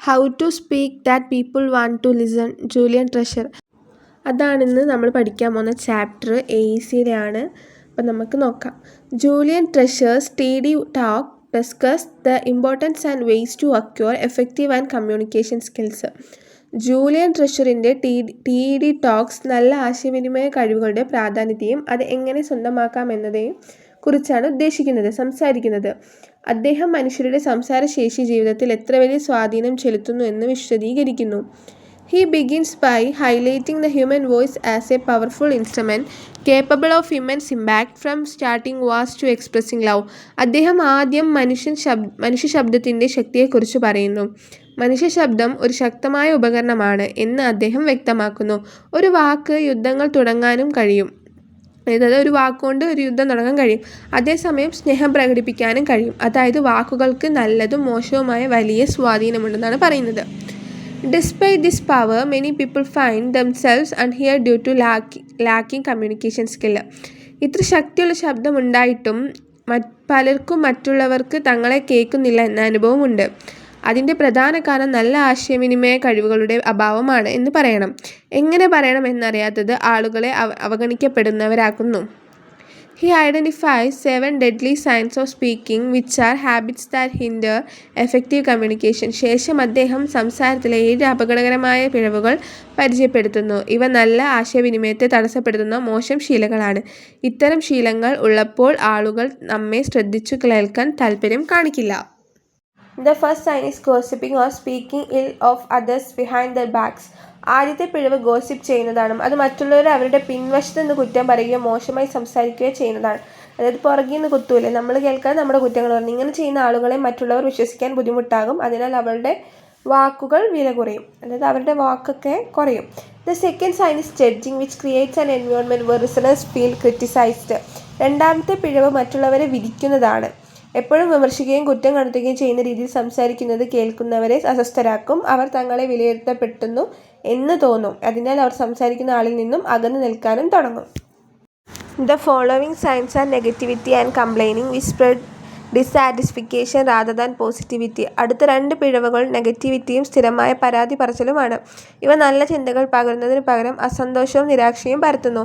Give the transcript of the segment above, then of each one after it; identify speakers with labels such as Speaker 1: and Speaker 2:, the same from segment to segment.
Speaker 1: How to speak that people want to listen, Julian Treasure. അതാണിന്ന് നമ്മൾ പഠിക്കാൻ പോകുന്ന ചാപ്റ്റർ. AECയുടെ ആണ്. അപ്പം നമുക്ക് നോക്കാം. Julian Treasure's TED talk discuss the importance and ways to acquire effective and communication skills. Julian ട്രഷറിൻ്റെ TED ടോക്സ് നല്ല ആശയവിനിമയ കഴിവുകളുടെ പ്രാധാന്യത്തെയും അത് എങ്ങനെ സ്വന്തമാക്കാം എന്നതെയും കുറിച്ചാണ് സംസാരിക്കുന്നത്. അദ്ദേഹം മനുഷ്യരുടെ സംസാരശേഷി ജീവിതത്തിൽ എത്ര വലിയ സ്വാധീനം ചെലുത്തുന്നു എന്ന് വിശദീകരിക്കുന്നു. He begins by highlighting the human voice as a powerful instrument capable of immense impact from starting wars to expressing love. അദ്ദേഹം ആദ്യം മനുഷ്യ ശബ്ദത്തിൻ്റെ ശക്തിയെക്കുറിച്ച് പറയുന്നു. മനുഷ്യ ശബ്ദം ഒരു ശക്തമായ ഉപകരണമാണ് എന്ന് അദ്ദേഹം വ്യക്തമാക്കുന്നു. ഒരു വാക്ക് യുദ്ധങ്ങൾ തുടങ്ങാനും കഴിയും. അതായത് ഒരു വാക്കുകൊണ്ട് ഒരു യുദ്ധം തുടങ്ങാൻ കഴിയും. അതേസമയം സ്നേഹം പ്രകടിപ്പിക്കാനും കഴിയും. അതായത് വാക്കുകൾക്ക് നല്ലതും മോശവുമായ വലിയ സ്വാധീനമുണ്ടെന്നാണ് പറയുന്നത്. Despite this power, many people find themselves unheard due to lacking communication skill. ഇത്ര ശക്തിയുള്ള ശബ്ദമുണ്ടായിട്ടും പലർക്കും മറ്റുള്ളവർക്ക് തങ്ങളെ കേൾക്കുന്നില്ല എന്ന അനുഭവമുണ്ട്. അതിൻ്റെ പ്രധാന കാരണം നല്ല ആശയവിനിമയ കഴിവുകളുടെ അഭാവമാണ് എന്ന് പറയണം. എങ്ങനെ പറയണം എന്നറിയാത്തത് ആളുകളെ അവഗണിക്കപ്പെടുന്നവരാക്കുന്നു. He identifies 7 deadly signs of speaking, which are habits that hinder effective communication. ശേഷം അദ്ദേഹം സംസാരത്തിലെ 7 അപകടകരമായ പിഴവുകൾ പരിചയപ്പെടുത്തുന്നു. ഇവ നല്ല ആശയവിനിമയത്തെ തടസ്സപ്പെടുത്തുന്ന മോശം ശീലങ്ങളാണ്. ഇത്തരം ശീലങ്ങൾ ഉള്ളപ്പോൾ ആളുകൾ നമ്മെ ശ്രദ്ധിച്ചു കേൾക്കാൻ താല്പര്യം കാണിക്കില്ല. The first sign is gossiping or speaking ill of others behind their backs. ആദ്യത്തെ പിഴവ് ഗോസിപ്പ് ചെയ്യുന്നതാണ്. അത് മറ്റുള്ളവരെ അവരുടെ പിൻവശത്ത് നിന്ന് കുറ്റം പറയുകയോ മോശമായി സംസാരിക്കുകയോ ചെയ്യുന്നതാണ്. അതായത് പുറകിൽ നിന്ന് കുത്തൂലേ, നമ്മൾ കേൾക്കാതെ നമ്മുടെ കുറ്റങ്ങൾ പറഞ്ഞു. ഇങ്ങനെ ചെയ്യുന്ന ആളുകളെ മറ്റുള്ളവർ വിശ്വസിക്കാൻ ബുദ്ധിമുട്ടാകും. അതിനാൽ അവരുടെ വാക്കുകൾ വില കുറയും, അതായത് അവരുടെ വാക്കൊക്കെ കുറയും. The second sign is judging, which creates an environment where listeners feel criticized. രണ്ടാമത്തെ പിഴവ് മറ്റുള്ളവരെ വിധിക്കുന്നതാണ്. എപ്പോഴും വിമർശിക്കുകയും കുറ്റം കണ്ടെത്തുകയും ചെയ്യുന്ന രീതിയിൽ സംസാരിക്കുന്നത് കേൾക്കുന്നവരെ അസ്വസ്ഥരാക്കും. അവർ തങ്ങളെ വിലയിരുത്തപ്പെടുന്നു എന്ന് തോന്നും. അതിനാൽ അവർ സംസാരിക്കുന്ന ആളിൽ നിന്നും അകന്നു നിൽക്കാനും തുടങ്ങും. The following signs are negativity and complaining, which spread dissatisfaction rather than positivity. അടുത്ത 2 പിഴവുകൾ നെഗറ്റിവിറ്റിയും സ്ഥിരമായ പരാതി പറച്ചിലുമാണ്. ഇവ നല്ല ചിന്തകൾ പകരുന്നതിന് പകരം അസന്തോഷവും നിരാശയും പരത്തുന്നു.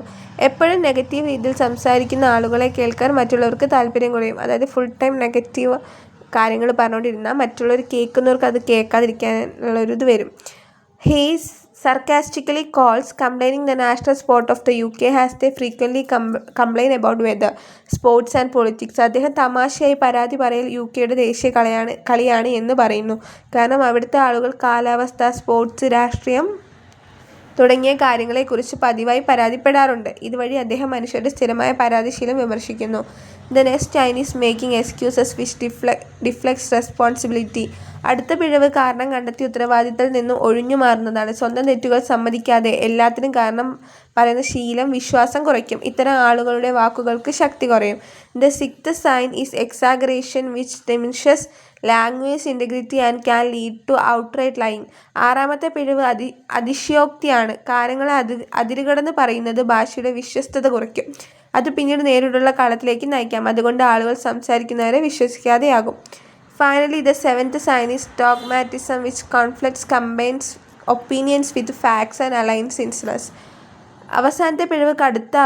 Speaker 1: എപ്പോഴും നെഗറ്റീവ് രീതിയിൽ സംസാരിക്കുന്ന ആളുകളെ കേൾക്കാൻ മറ്റുള്ളവർക്ക് താല്പര്യം കുറയും. അതായത് ഫുൾ ടൈം നെഗറ്റീവ് കാര്യങ്ങൾ പറഞ്ഞുകൊണ്ടിരുന്നാൽ മറ്റുള്ളവർ കേൾക്കുന്നവർക്ക് അത് കേൾക്കാതിരിക്കാനുള്ളൊരിത് വരും. He sarcastically calls complaining the national sport of the UK as they frequently complain about weather, sports and politics. അദ്ദേഹം തമാശയായി പരാതി പറയൽ UKയുടെ ദേശീയ കളിയാണ് എന്ന് പറയുന്നു. കാരണം അവിടുത്തെ ആളുകൾ കാലാവസ്ഥ, സ്പോർട്സ്, രാഷ്ട്രീയം തുടങ്ങിയ കാര്യങ്ങളെക്കുറിച്ച് പതിവായി പരാതിപ്പെടാറുണ്ട്. ഇതുവഴി അദ്ദേഹം മനുഷ്യരുടെ സ്ഥിരമായ പരാതിശീലം വിമർശിക്കുന്നു. The next sign is making excuses which deflects responsibility. അടുത്ത പിഴവ് കാരണം കണ്ടെത്തി ഉത്തരവാദിത്തത്തിൽ നിന്നും ഒഴിഞ്ഞു മാറുന്നതാണ്. സ്വന്തം തെറ്റുകൾ സമ്മതിക്കാതെ എല്ലാത്തിനും കാരണം പറയുന്ന ശീലം വിശ്വാസം കുറയ്ക്കും. ഇത്തരം ആളുകളുടെ വാക്കുകൾക്ക് ശക്തി കുറയും. The sixth sign is exaggeration, which diminishes language integrity and can lead to outright lying. ആറാമത്തെ പിഴവ് അതിശയോക്തിയാണ്. കാര്യങ്ങളെ അതിരുകടന്ന് പറയുന്നത് ഭാഷയുടെ വിശ്വസ്തത കുറയ്ക്കും. അത് പിന്നീട് നേരിട്ടുള്ള കളത്തിലേക്ക് നയിക്കാം. അതുകൊണ്ട് ആളുകൾ സംസാരിക്കുന്നവരെ വിശ്വസിക്കാതെയാകും. Finally, the 7th sign is dogmatism, which combines opinions with facts and aligns interests. അവസാനത്തെ പിഴവ് കടുത്ത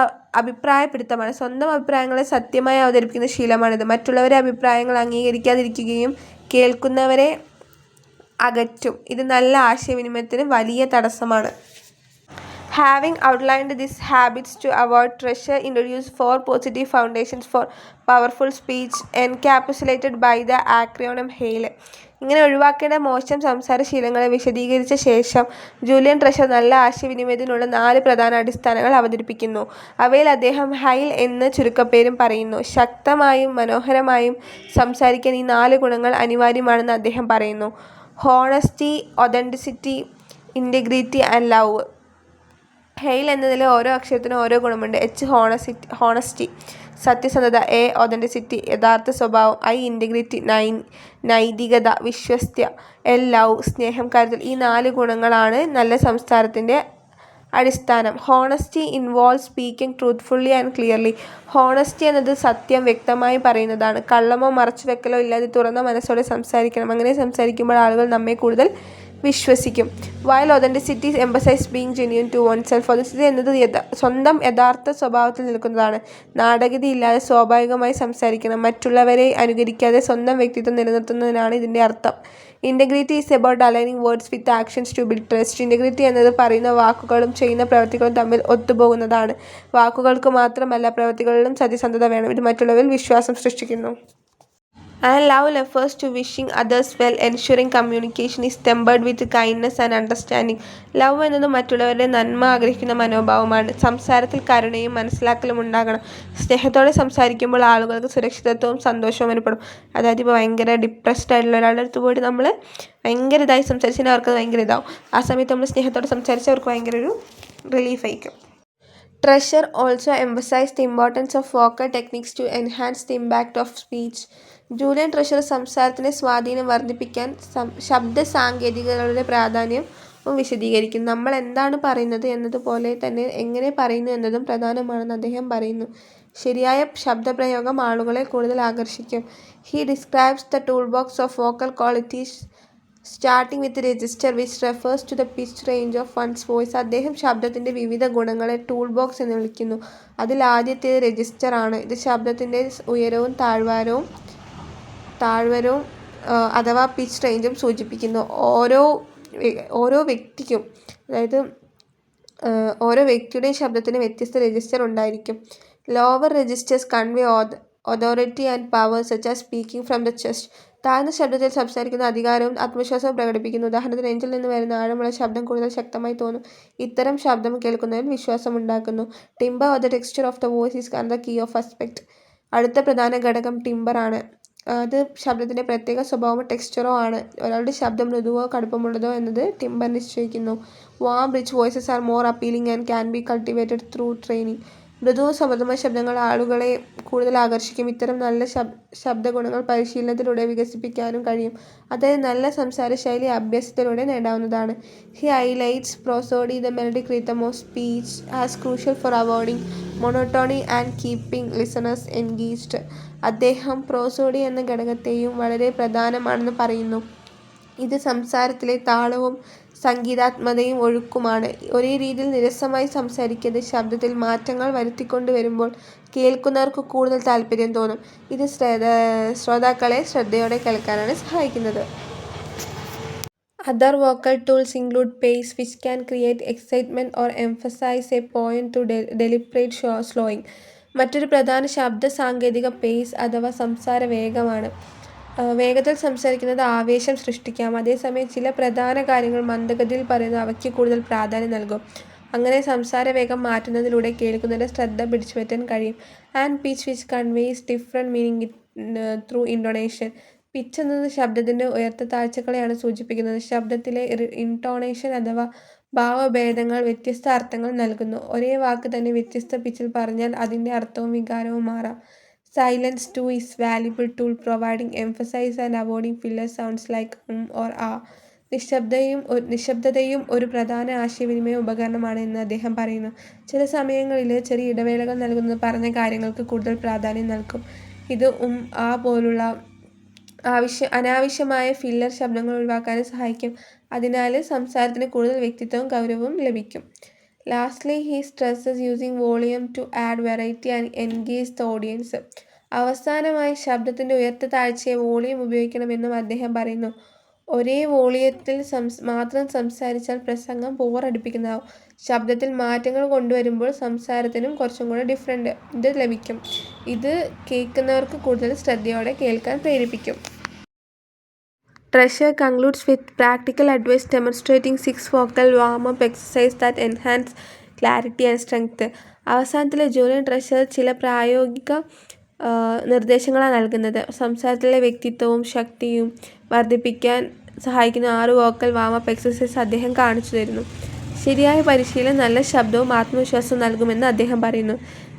Speaker 1: അഭിപ്രായപ്പിടുത്തമാണ്. സ്വന്തം അഭിപ്രായങ്ങളെ സത്യമായി അവതരിപ്പിക്കുന്ന ശീലമാണിത്. മറ്റുള്ളവരെ അഭിപ്രായങ്ങൾ അംഗീകരിക്കാതിരിക്കുകയും കേൾക്കുന്നവരെ അകറ്റും. ഇത് നല്ല ആശയവിനിമയത്തിന് വലിയ തടസ്സമാണ്. Having outlined these habits to avoid Trashar introduced 4 positive foundations for powerful speech encapsulated by the acronym HAIL. ഇങ്ങനെ ഒഴിവാക്കേണ്ട മോശം സംസാരശീലങ്ങളെ വിശദീകരിച്ച ശേഷം ജൂലിയൻ ട്രഷർ നല്ല ആശയവിനിമയത്തിനുള്ള 4 പ്രധാന അടിസ്ഥാനങ്ങൾ അവതരിപ്പിക്കുന്നു. അവയിൽ അദ്ദേഹം ഹൈൽ എന്ന ചുരുക്കപ്പേരും പറയുന്നു. ശക്തമായും മനോഹരമായും സംസാരിക്കാൻ ഈ 4 ഗുണങ്ങൾ അനിവാര്യമാണെന്ന് അദ്ദേഹം പറയുന്നു. Honesty, authenticity, integrity and love. Hail എന്നതിലെ ഓരോ അക്ഷരത്തിനും ഓരോ ഗുണമുണ്ട്. H ഹോണസ്റ്റി സത്യസന്ധത, A ഒതൻറ്റിസിറ്റി യഥാർത്ഥ സ്വഭാവം, I ഇൻറ്റഗ്രിറ്റി നൈതികത വിശ്വസ്തത, L ലവ് സ്നേഹം കരുതൽ. ഈ 4 ഗുണങ്ങളാണ് നല്ല സംസാരത്തിൻ്റെ അടിസ്ഥാനം. Honesty involve speaking truthfully and clearly. Honesty എന്നത് സത്യം വ്യക്തമായി പറയുന്നതാണ്. കള്ളമോ മറച്ചുവെക്കലോ ഇല്ലാതെ തുറന്ന മനസ്സോടെ സംസാരിക്കണം. അങ്ങനെ സംസാരിക്കുമ്പോൾ ആളുകൾ നമ്മെ കൂടുതൽ വിശ്വസിക്കും. While authenticity emphasize being genuine to oneself. Authenticity എന്നത് സ്വന്തം യഥാർത്ഥ സ്വഭാവത്തിൽ നിൽക്കുന്നതാണ്. നാടകീയതയില്ലാതെ സ്വാഭാവികമായി സംസാരിക്കണം. മറ്റുള്ളവരെ അനുകരിക്കാതെ സ്വന്തം വ്യക്തിത്വം നിലനിർത്തുന്നതിനാണ് ഇതിൻ്റെ അർത്ഥം. Integrity is about aligning words with actions to build trust. Integrity എന്നത് പറയുന്ന വാക്കുകളും ചെയ്യുന്ന പ്രവൃത്തികളും തമ്മിൽ ഒത്തുപോകുന്നതാണ്. വാക്കുകൾക്ക് മാത്രമല്ല, പ്രവൃത്തികളിലും സത്യസന്ധത വേണം. ഇത് മറ്റുള്ളവരിൽ വിശ്വാസം സൃഷ്ടിക്കുന്നു. And love refers to wishing others well, ensuring communication is tempered with kindness and understanding. Love എന്നത് മറ്റുള്ളവരുടെ നന്മ ആഗ്രഹിക്കുന്ന മനോഭാവമാണ്. സംസാരത്തിൽ കരുണയും മനസ്സിലാക്കലും ഉണ്ടാകണം. സ്നേഹത്തോടെ സംസാരിക്കുമ്പോൾ ആളുകൾക്ക് സുരക്ഷിതത്വവും സന്തോഷവും അനുഭവപ്പെടും. അതായത് ഇപ്പോൾ ഭയങ്കര ഡിപ്രസ്ഡ് ആയിട്ടുള്ള ഒരാളുടെ അടുത്ത് പോയിട്ട് നമ്മൾ ഭയങ്കര ഇതായി സംസാരിച്ചാൽ അവർക്ക് ഭയങ്കര ഇതാവും. ആ സമയത്ത് നമ്മൾ സ്നേഹത്തോടെ സംസാരിച്ചാൽ അവർക്ക് ഭയങ്കര ഒരു റിലീഫ് ആയിരിക്കും. Treasure also emphasized the importance of vocal techniques to enhance the impact of speech. Julian Treasure സംസാരത്തിൻ്റെ സ്വാധീനം വർദ്ധിപ്പിക്കാൻ ശബ്ദ സാങ്കേതികതകളുടെ പ്രാധാന്യവും വിശദീകരിക്കുന്നു. നമ്മൾ എന്താണ് പറയുന്നത് എന്നതുപോലെ തന്നെ എങ്ങനെ പറയുന്നു എന്നതും പ്രധാനമാണെന്ന് അദ്ദേഹം പറയുന്നു. ശരിയായ ശബ്ദപ്രയോഗം ആളുകളെ കൂടുതൽ ആകർഷിക്കും. He describes the tool box of vocal qualities starting with register which refers to the pitch range of one's voice. അദ്ദേഹം ശബ്ദത്തിൻ്റെ വിവിധ ഗുണങ്ങളെ ടൂൾ ബോക്സ് എന്ന് വിളിക്കുന്നു. അതിൽ ആദ്യത്തേത് രജിസ്റ്റർ ആണ്. ഇത് ശബ്ദത്തിൻ്റെ ഉയരവും താഴ്വരവും അഥവാ പിച്ച് റേഞ്ചും സൂചിപ്പിക്കുന്നു. ഓരോ വ്യക്തിക്കും, അതായത് ഓരോ വ്യക്തിയുടെയും ശബ്ദത്തിന് വ്യത്യസ്ത രജിസ്റ്റർ ഉണ്ടായിരിക്കും. Lower registers convey authority and power such as speaking from the chest. താഴ്ന്ന ശബ്ദത്തിൽ സംസാരിക്കുന്ന അധികാരവും ആത്മവിശ്വാസവും പ്രകടിപ്പിക്കുന്നു. ഉദാഹരണത്തിന്, നെഞ്ചിൽ നിന്ന് വരുന്ന ആഴമുള്ള ശബ്ദം കൂടുതൽ ശക്തമായി തോന്നും. ഇത്തരം ശബ്ദം കേൾക്കുന്നതിൽ വിശ്വാസം ഉണ്ടാക്കുന്നു. Timbre or the texture of the voice is the key of aspect. അടുത്ത പ്രധാന ഘടകം ടിംബർ ആണ്. അത് ശബ്ദത്തിൻ്റെ പ്രത്യേക സ്വഭാവമോ ടെക്സ്ചറോ ആണ്. ഒരാളുടെ ശബ്ദം മൃദുവോ കടുപ്പമുള്ളതോ എന്നത് ടിംബർ നിശ്ചയിക്കുന്നു. Warm rich voices are more appealing and can be cultivated through training. മൃദുവും സമൃദ്ധമായ ശബ്ദങ്ങൾ ആളുകളെ കൂടുതൽ ആകർഷിക്കും. ഇത്തരം നല്ല ശബ്ദഗുണങ്ങൾ പരിശീലനത്തിലൂടെ വികസിപ്പിക്കാനും കഴിയും. അതായത് നല്ല സംസാരശൈലി അഭ്യാസത്തിലൂടെ നേടാവുന്നതാണ്. He highlights prosody, the melodic rhythm of speech, as crucial for avoiding monotony and keeping listeners engaged. അദ്ദേഹം പ്രോസോഡി എന്ന ഘടകത്തെയും വളരെ പ്രധാനമാണെന്ന് പറയുന്നു. ഇത് സംസാരത്തിലെ താളവും സംഗീതാത്മകതയും ഒഴുക്കുമാണ്. ഒരേ രീതിയിൽ നിരസമായി സംസാരിക്കാതെ ശബ്ദത്തിൽ മാറ്റങ്ങൾ വരുത്തിക്കൊണ്ടുവരുമ്പോൾ കേൾക്കുന്നവർക്ക് കൂടുതൽ താല്പര്യം തോന്നും. ഇത് ശ്രോതാക്കളെ ശ്രദ്ധയോടെ കേൾക്കാനാണ് സഹായിക്കുന്നത്. Other vocal tools include pace, which can create excitement or emphasize a point through deliberate slowing. മറ്റൊരു പ്രധാന ശബ്ദ സാങ്കേതിക പേസ് അഥവാ സംസാര വേഗമാണ്. വേഗത്തിൽ സംസാരിക്കുന്നത് ആവേശം സൃഷ്ടിക്കാം. അതേസമയം ചില പ്രധാന കാര്യങ്ങൾ മന്ദഗതിയിൽ പറയുന്നത് അവയ്ക്ക് കൂടുതൽ പ്രാധാന്യം നൽകും. അങ്ങനെ സംസാര വേഗം മാറ്റുന്നതിലൂടെ കേൾക്കുന്നവരുടെ ശ്രദ്ധ പിടിച്ചുപറ്റാൻ കഴിയും. And pitch, which conveys different meaning through intonation. Pitch എന്നത് ശബ്ദത്തിൻ്റെ ഉയർത്ത-താഴ്ചകളെയാണ് സൂചിപ്പിക്കുന്നത്. ശബ്ദത്തിലെ ഇൻടോണേഷൻ അഥവാ ഭാവഭേദങ്ങൾ വ്യത്യസ്ത അർത്ഥങ്ങൾ നൽകുന്നു. ഒരേ വാക്ക് തന്നെ വ്യത്യസ്ത പിച്ചിൽ പറഞ്ഞാൽ അതിൻ്റെ അർത്ഥവും വികാരവും മാറാം. Silence to is valuable tool providing emphasize and avoiding filler sounds like or ah. നിശബ്ദതയും ഒരു പ്രധാന ആശയവിനിമയ ഉപകരണമാണ് എന്ന് അദ്ദേഹം പറയുന്നു. ചില സമയങ്ങളിൽ ചെറിയ ഇടവേളകൾ നൽകുന്നത് പറഞ്ഞ കാര്യങ്ങൾക്ക് കൂടുതൽ പ്രാധാന്യം നൽകും. ഇത് ആ പോലുള്ള അനാവശ്യമായ ഫില്ലർ ശബ്ദങ്ങൾ ഒഴിവാക്കാനും സഹായിക്കും. അതിനാൽ സംസാരത്തിന് കൂടുതൽ വ്യക്തിത്വവും ഗൗരവവും ലഭിക്കും. Lastly, he stresses using volume to add variety and engage the audience. അവസാനമായി ശബ്ദത്തിൻ്റെ ഉയർത്ത-താഴ്ചയെ വോളിയം ഉപയോഗിക്കണമെന്നും അദ്ദേഹം പറയുന്നു. ഒരേ വോളിയത്തിൽ മാത്രം സംസാരിച്ചാൽ പ്രസംഗം ബോറടിപ്പിക്കുന്നതാവും. ശബ്ദത്തിൽ മാറ്റങ്ങൾ കൊണ്ടുവരുമ്പോൾ സംസാരത്തിനും കുറച്ചും കൂടെ ഡിഫറൻറ്റ് ഇത് ലഭിക്കും. ഇത് കേൾക്കുന്നവർക്ക് കൂടുതൽ ശ്രദ്ധയോടെ കേൾക്കാൻ പ്രേരിപ്പിക്കും. Treasure concludes with practical advice demonstrating 6 vocal warm-up exercises that enhance clarity and strength. അവസാനത്തിൽ ജൂലിയൻ ട്രഷർ ചില പ്രായോഗിക നിർദ്ദേശങ്ങളാണ് നൽകുന്നത്. സംസാരത്തിലെ വ്യക്തിത്വവും ശക്തിയും വർദ്ധിപ്പിക്കാൻ സഹായിക്കുന്ന 6 വോക്കൽ വാം-അപ്പ് എക്സസൈസ് അദ്ദേഹം കാണിച്ചു തരുന്നു. ശരിയായ പരിശീലനം നല്ല ശബ്ദവും ആത്മവിശ്വാസവും നൽകുമെന്ന് അദ്ദേഹം പറയുന്നു.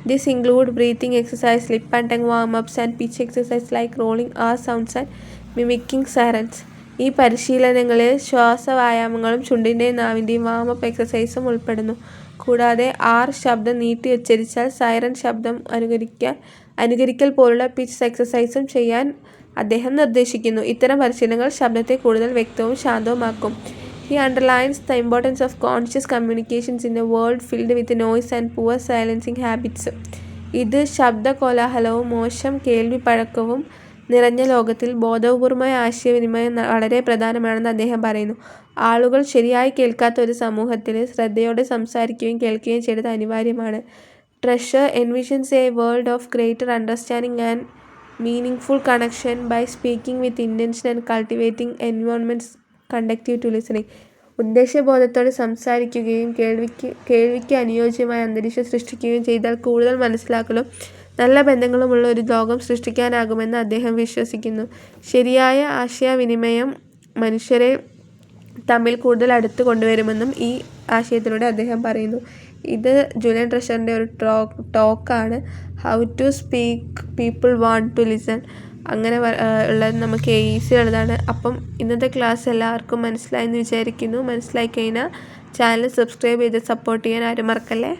Speaker 1: This include breathing exercise, lip and tongue warm-ups and pitch exercise like rolling R sounds and mimicking sirens. ഈ പരിശീലനങ്ങളിൽ ശ്വാസവ്യായാമങ്ങളും ചുണ്ടിൻ്റെയും നാവിൻ്റെയും വാം-അപ്പ് എക്സസൈസും ഉൾപ്പെടുന്നു. കൂടാതെ ആർ ശബ്ദം നീട്ടി ഉച്ചരിച്ചാൽ സൈറൻ ശബ്ദം അനുകരിക്കൽ പോലുള്ള പിച്ച് എക്സസൈസും ചെയ്യാൻ അദ്ദേഹം നിർദ്ദേശിക്കുന്നു. ഇത്തരം പരിശീലനങ്ങൾ ശബ്ദത്തെ കൂടുതൽ വ്യക്തവും ശാന്തവുമാക്കും. He underlines the importance of conscious communications in a world filled with noise and poor silencing habits. ഇത് ശബ്ദകോലാഹലവും മോശം കേൾവിപ്പഴക്കവും നിറഞ്ഞ ലോകത്തിൽ ബോധപൂർവമായ ആശയവിനിമയം വളരെ പ്രധാനമാണെന്ന് അദ്ദേഹം പറയുന്നു. ആളുകൾ ശരിയായി കേൾക്കാത്ത ഒരു സമൂഹത്തിൽ ശ്രദ്ധയോടെ സംസാരിക്കുകയും കേൾക്കുകയും ചെയ്യേണ്ടത് അനിവാര്യമാണ്. Treasure envisions a world of greater understanding and meaningful connection by speaking with intention and cultivating environments conducive to listening. ഉദ്ദേശ്യബോധത്തോടെ സംസാരിക്കുകയും കേൾവിക്ക് അനുയോജ്യമായ അന്തരീക്ഷം സൃഷ്ടിക്കുകയും ചെയ്താൽ കൂടുതൽ മനസ്സിലാക്കലും നല്ല ബന്ധങ്ങളുമുള്ള ഒരു ലോകം സൃഷ്ടിക്കാനാകുമെന്ന് അദ്ദേഹം വിശ്വസിക്കുന്നു. ശരിയായ ആശയവിനിമയം മനുഷ്യരെ തമ്മിൽ കൂടുതൽ അടുത്ത് കൊണ്ടുവരുമെന്നും ഈ ആശയത്തിലൂടെ അദ്ദേഹം പറയുന്നു. ഇത് ജൂലിയൻ ട്രഷറിൻ്റെ ഒരു ടോക്കാണ്. How to speak people want to listen. അങ്ങനെ ഉള്ളത് നമുക്ക് ഈസിയുള്ളതാണ്. അപ്പം ഇന്നത്തെ ക്ലാസ് എല്ലാവർക്കും മനസ്സിലായെന്ന് വിചാരിക്കുന്നു. മനസ്സിലായി കഴിഞ്ഞാൽ ചാനൽ സബ്സ്ക്രൈബ് ചെയ്ത് സപ്പോർട്ട് ചെയ്യാൻ ആരും മറക്കല്ലേ.